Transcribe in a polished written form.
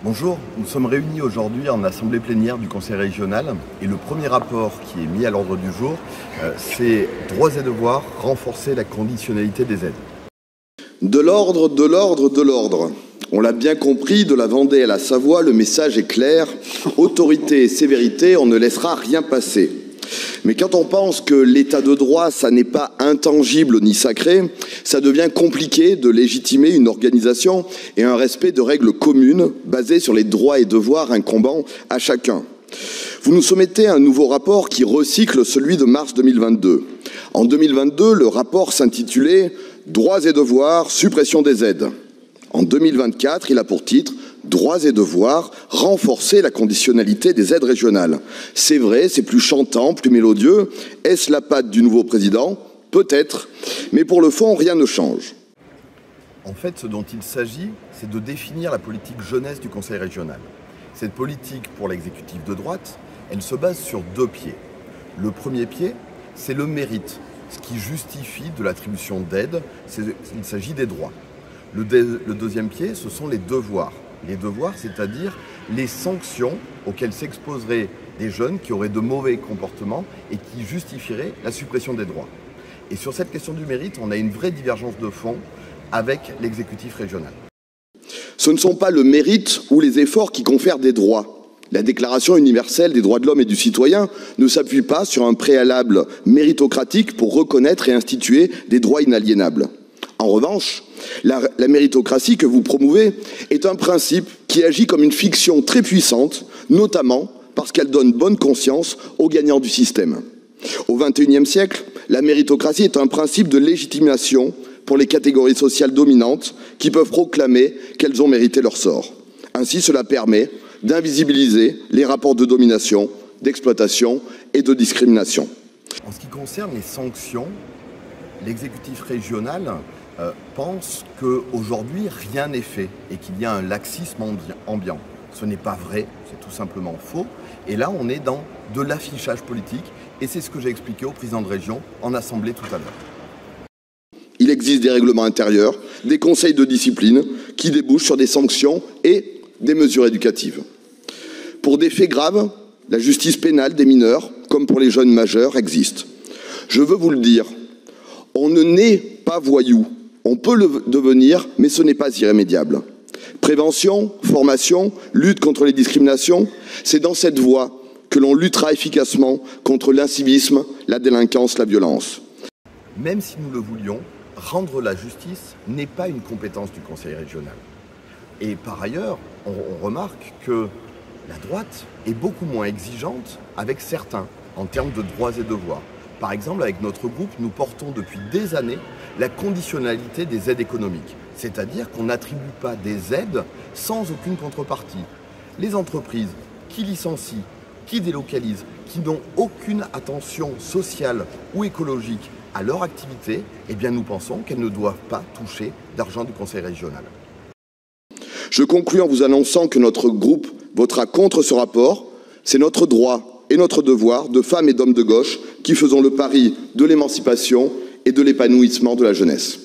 Bonjour, nous sommes réunis aujourd'hui en assemblée plénière du Conseil régional et le premier rapport qui est mis à l'ordre du jour, c'est droits et devoirs, renforcer la conditionnalité des aides. De l'ordre, de l'ordre, de l'ordre. On l'a bien compris, de la Vendée à la Savoie, le message est clair. Autorité et sévérité, on ne laissera rien passer. Mais quand on pense que l'état de droit, ça n'est pas intangible ni sacré, ça devient compliqué de légitimer une organisation et un respect de règles communes basées sur les droits et devoirs incombant à chacun. Vous nous soumettez un nouveau rapport qui recycle celui de mars 2022. En 2022, le rapport s'intitulait « Droits et devoirs, suppression des aides ». En 2024, il a pour titre « Droits et devoirs, renforcer la conditionnalité des aides régionales ». C'est vrai, c'est plus chantant, plus mélodieux. Est-ce la patte du nouveau président? Peut-être. Mais pour le fond, rien ne change. En fait, ce dont il s'agit, c'est de définir la politique jeunesse du Conseil régional. Cette politique pour l'exécutif de droite, elle se base sur deux pieds. Le premier pied, c'est le mérite, ce qui justifie de l'attribution d'aides, il s'agit des droits. Le deuxième pied, ce sont les devoirs. Les devoirs, c'est-à-dire les sanctions auxquelles s'exposeraient des jeunes qui auraient de mauvais comportements et qui justifieraient la suppression des droits. Et sur cette question du mérite, on a une vraie divergence de fond avec l'exécutif régional. Ce ne sont pas le mérite ou les efforts qui confèrent des droits. La Déclaration universelle des droits de l'homme et du citoyen ne s'appuie pas sur un préalable méritocratique pour reconnaître et instituer des droits inaliénables. En revanche, la méritocratie que vous promouvez est un principe qui agit comme une fiction très puissante, notamment parce qu'elle donne bonne conscience aux gagnants du système. Au XXIe siècle, la méritocratie est un principe de légitimation pour les catégories sociales dominantes qui peuvent proclamer qu'elles ont mérité leur sort. Ainsi, cela permet d'invisibiliser les rapports de domination, d'exploitation et de discrimination. En ce qui concerne les sanctions, l'exécutif régional pense qu'aujourd'hui rien n'est fait et qu'il y a un laxisme ambiant. Ce n'est pas vrai, c'est tout simplement faux. Et là, on est dans de l'affichage politique et c'est ce que j'ai expliqué au président de région en assemblée tout à l'heure. Il existe des règlements intérieurs, des conseils de discipline qui débouchent sur des sanctions et des mesures éducatives. Pour des faits graves, la justice pénale des mineurs, comme pour les jeunes majeurs, existe. Je veux vous le dire, on ne naît pas voyou. On peut le devenir, mais ce n'est pas irrémédiable. Prévention, formation, lutte contre les discriminations, c'est dans cette voie que l'on luttera efficacement contre l'incivisme, la délinquance, la violence. Même si nous le voulions, rendre la justice n'est pas une compétence du Conseil régional. Et par ailleurs, on remarque que la droite est beaucoup moins exigeante avec certains en termes de droits et devoirs. Par exemple, avec notre groupe, nous portons depuis des années la conditionnalité des aides économiques. C'est-à-dire qu'on n'attribue pas des aides sans aucune contrepartie. Les entreprises qui licencient, qui délocalisent, qui n'ont aucune attention sociale ou écologique à leur activité, eh bien nous pensons qu'elles ne doivent pas toucher d'argent du Conseil régional. Je conclus en vous annonçant que notre groupe votera contre ce rapport. C'est notre droit et notre devoir de femmes et d'hommes de gauche qui faisons le pari de l'émancipation et de l'épanouissement de la jeunesse.